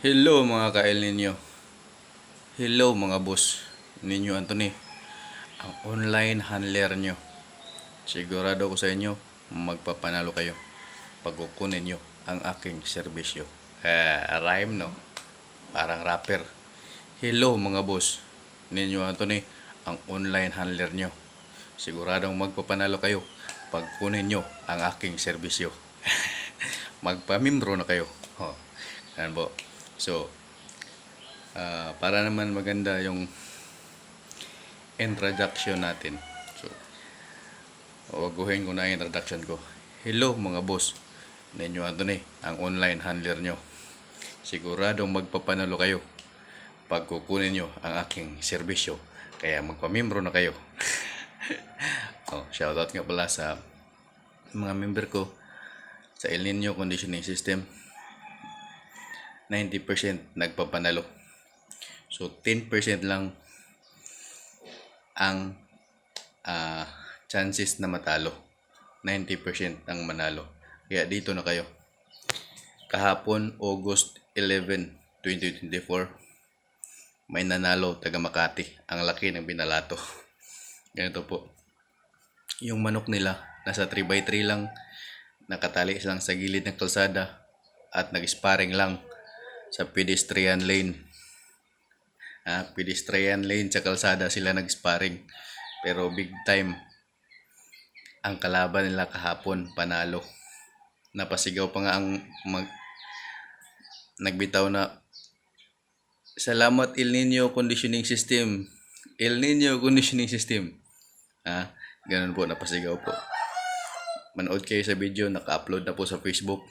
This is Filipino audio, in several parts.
Hello mga ka-El Nino. Hello mga boss. Ninyo Anthony, ang online handler nyo. Sigurado ko sa inyo, magpapanalo kayo pag kukunin nyo ang aking serbisyo. Rhyme no? Parang rapper. Hello mga boss. Ninyo Anthony, ang online handler nyo. Siguradong magpapanalo kayo pag kunin nyo ang aking serbisyo. Magpamimbro na kayo. Oh, yan po. So, para naman maganda yung introduction natin. So, waguhin ko na yung introduction ko. Hello mga boss. Ninyo Anthony, ang online handler nyo. Siguradong magpapanalo kayo pag kukunin nyo ang aking serbisyo. Kaya magpamimbro na kayo. Shoutout nga pala sa mga member ko sa El Nino Conditioning System. 90% nagpapanalo. So 10% lang ang chances na matalo. 90% ang manalo. Kaya dito na kayo. Kahapon, August 11, 2024, may nanalo taga Makati. Ang laki ng binalato. Ganito po. Yung manok nila, nasa 3x3 lang, nakatali lang sa gilid ng kalsada at nag-sparring lang sa pedestrian lane. Pedestrian lane sa kalsada sila nag-sparring. Pero big time ang kalaban nila kahapon, panalo. Napasigaw pa nga ang nagbitaw na, "Salamat El Nino Conditioning System. El Nino Conditioning System." Ganun po, napasigaw po. Manood kayo sa video, naka-upload na po sa Facebook.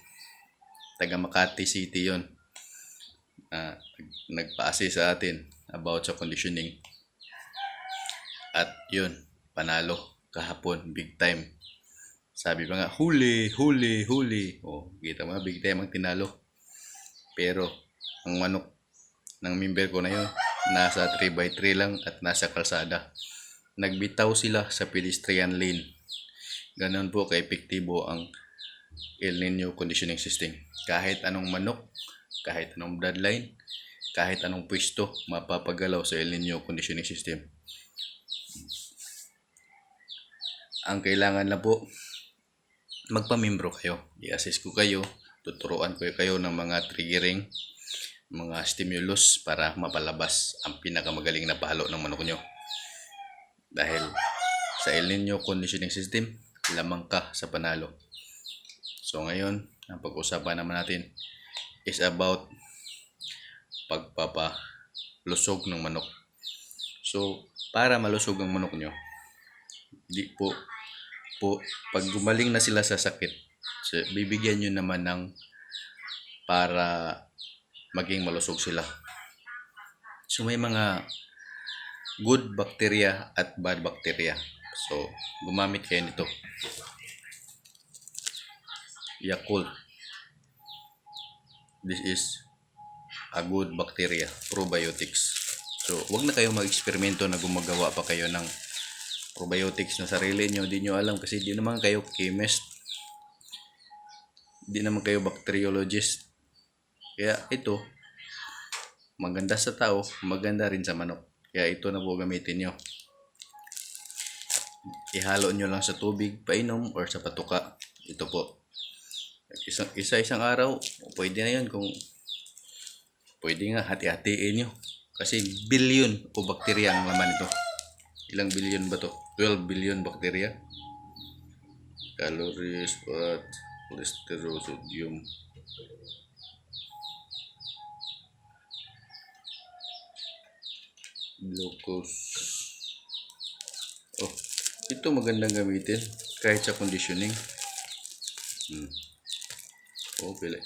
Taga Makati City yon. Nagpa-assist sa atin about sa conditioning. At yun, panalo kahapon, big time. Sabi pa nga, huli, huli, huli. Kita mo, big time ang tinalo. Pero, ang manok ng member ko na yun, nasa 3x3 lang at nasa kalsada. Nagbitaw sila sa pedestrian lane. Ganon po ka-epektibo ang El Nino Conditioning System. Kahit anong manok, kahit anong bloodline, kahit anong pwesto, mapapagalaw sa El Nino Conditioning System. Ang kailangan na po, magpamimbro kayo. I-assist ko kayo, tuturuan ko kayo ng mga triggering, mga stimulus para mapalabas ang pinakamagaling na palo ng manok nyo. Dahil sa El Nino Conditioning System, lamang ka sa panalo. So ngayon, ang pag-usapan naman natin is about pagpapalusog ng manok. So, para malusog ang manok nyo, di po pag gumaling na sila sa sakit, so, bibigyan nyo naman ng para maging malusog sila. So may mga good bacteria at bad bacteria. So gumamit kayo nito. Yakult. This is a good bacteria, probiotics. So wag na kayo mag-eksperimento na gumagawa pa kayo ng probiotics na sarili nyo. Di nyo alam kasi di naman kayo chemist. Di naman kayo bacteriologist. Kaya ito, maganda sa tao, maganda rin sa manok. Kaya ito na po gamitin nyo. Ihalo nyo lang sa tubig, painom, or sa patuka. Ito po. Isang araw, pwede na yun kung pwede nga hati-hatiin nyo. Kasi billion o bakterya ang laman ito. Ilang billion ba to? 12 billion bakterya. Calories, fat, cholesterol, sodium. Glucose. Ito magandang gamitin kahit sa conditioning. Pila.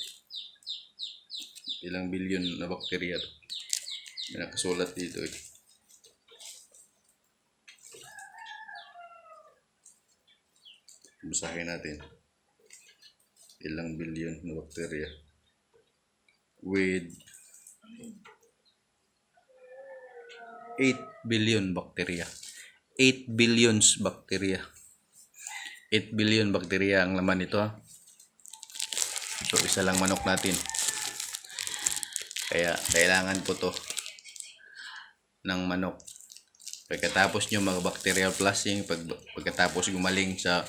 Ilang billion na bakterya to. May nakasulat dito eh. Basahin natin. Ilang billion na bakterya. With 8 billion bakterya. 8 billions bakterya. 8 billion bakterya ang laman nito. So isa lang manok natin. Kaya kailangan po to ng manok. Pagkatapos nyo mag-bacterial flushing, pagkatapos gumaling sa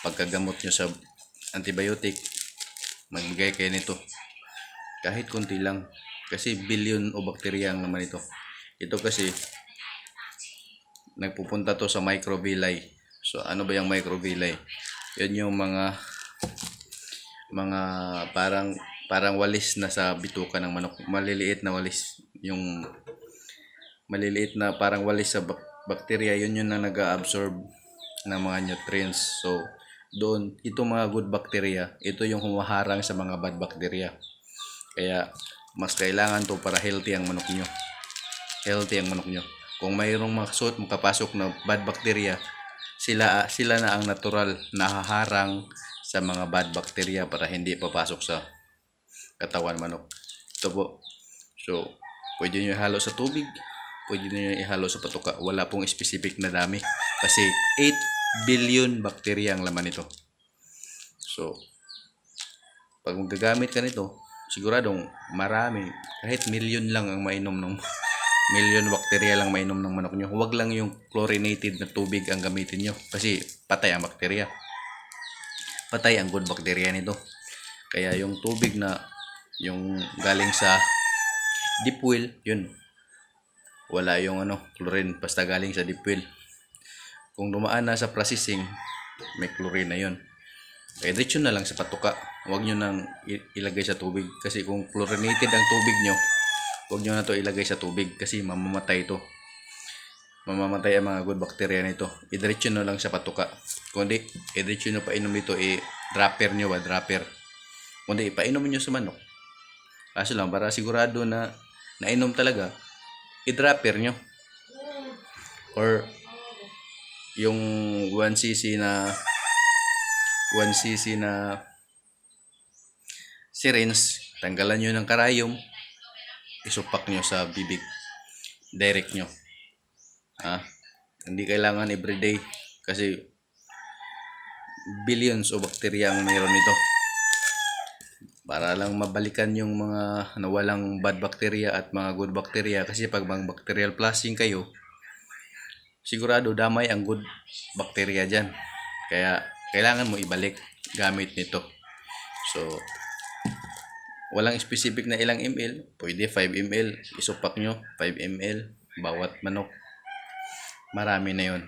pagkagamot nyo sa antibiotic, magbigay kayo nito. Kahit konti lang. Kasi billion o bacteria ang naman ito. Ito kasi, nagpupunta to sa microvilli. So, ano ba yung microvilli? Yan yung mga parang walis na sa bituka ng manok. Maliliit na walis. Yung maliliit na parang walis sa bacteria, yun na nag-absorb ng mga nutrients. So, doon, ito mga good bacteria, ito yung humaharang sa mga bad bacteria. Kaya, mas kailangan to para healthy ang manok nyo. Healthy ang manok nyo. Kung mayroong makapasok na bad bacteria, sila na ang natural na haharang sa mga bad bacteria para hindi papasok sa katawan manok. Ito po. So, pwede nyo ihalo sa tubig, pwede nyo ihalo sa patuka. Wala pong specific na dami. Kasi 8 billion bacteria ang laman nito. So, pag magagamit ka nito, siguradong marami. Kahit million lang ang mainom ng million bacteria lang mainom ng manok nyo. Huwag lang yung chlorinated na tubig ang gamitin nyo. Kasi patay ang bacteria. Patay ang good bacteria nito. Kaya yung tubig na yung galing sa deep well, yun. Wala yung chlorine basta galing sa deep well. Kung dumaan na sa processing, may chlorine na yun. Kaya diretso na lang sa patuka. Huwag nyo nang ilagay sa tubig. Kasi kung chlorinated ang tubig nyo, huwag nyo na to ilagay sa tubig kasi mamamatay ito. Mamamatay ang mga good bacteria nito. Idiretso na lang sa patuka. Kundi, idiretso nyo pa inom ito, dropper nyo ba? Dropper. Kundi, ipainom nyo sa manok. Kaso lang, para sigurado na nainom talaga, i-dropper nyo. Or, yung 1 cc na syringe, tanggalan nyo ng karayom, isupak nyo sa bibig. Direct nyo. Hindi kailangan everyday kasi billions o bacteria ang mayroon nito. Para lang mabalikan yung mga nawalang bad bacteria at mga good bacteria. Kasi pag mga bacterial flushing kayo, sigurado damay ang good bacteria dyan. Kaya kailangan mo ibalik gamit nito. So, walang specific na ilang ml. Pwede 5 ml. Isupak nyo 5 ml bawat manok. Marami na yun.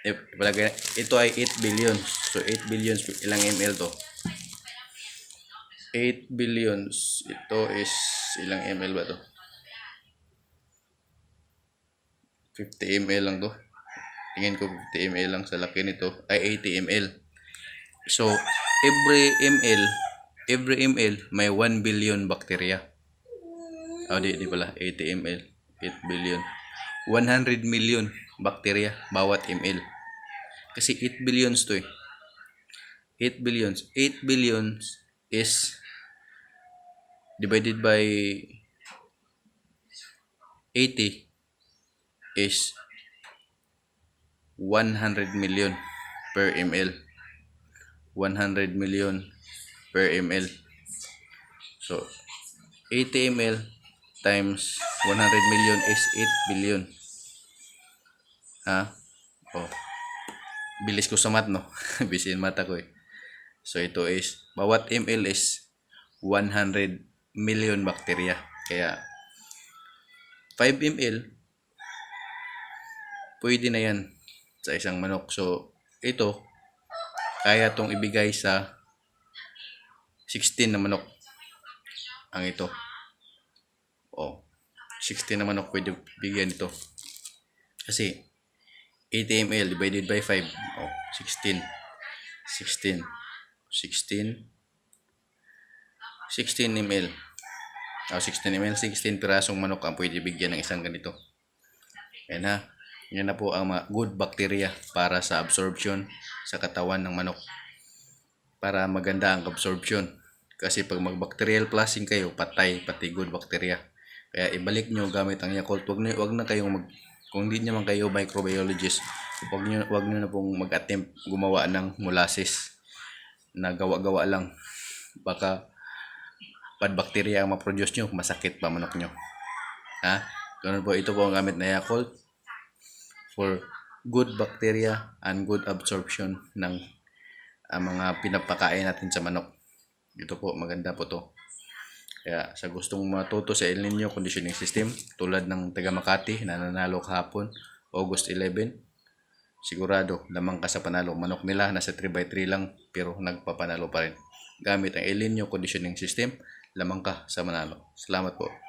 Ito ay 8 billion. So 8 billion, ilang ml to? 8 billions. Ito is ilang ml ba to? 50 ml lang to. Tingin ko 50 ml lang sa laki nito. Ay 80 ml. So every ml may 1 billion bacteria. Di pala 80 ml. 8 billion. 100 million bacteria bawat ml. Kasi 8 billions to 8 billions. 8 billions is divided by 80 is 100 million per ml. 100 million per ml. So, 80 ml times 100 million is 8 billion. Bilis ko sa math, no? Bisin mata ko So, ito is, bawat ml is 100 million bacteria. Kaya, 5 ml, pwede na yan sa isang manok. So, ito, kaya tong ibigay sa 16 na manok. Ang ito. 16 na manok pwede bigyan ito. Kasi, 80 ml divided by 5. 16. 16 ml. 16 ml, 16 pirasong manok ang pwede bigyan ng isang ganito. Yan ha. Yan na po ang mga good bacteria para sa absorption sa katawan ng manok. Para maganda ang absorption. Kasi pag mag-bacterial flushing kayo, patay pati good bacteria. Kaya ibalik nyo gamit ang Yakult. Wag na kayong kung hindi naman kayo microbiologist, wag nyo na pong mag-attempt gumawa ng molasses na gawa-gawa lang. Baka bad bacteria ang ma-produce nyo, masakit pa manok nyo. Ha? Ganun po, ito po ang gamit na Yakult for good bacteria and good absorption ng mga pinapakain natin sa manok. Ito po, maganda po to. Kaya sa gustong matuto sa El Nino conditioning system, tulad ng taga Makati na nanalo kahapon, August 11, sigurado lamang ka sa panalo. Manok nila nasa 3x3 lang pero nagpapanalo pa rin. Gamit ang El Nino conditioning system, lamang ka sa manalo. Salamat po.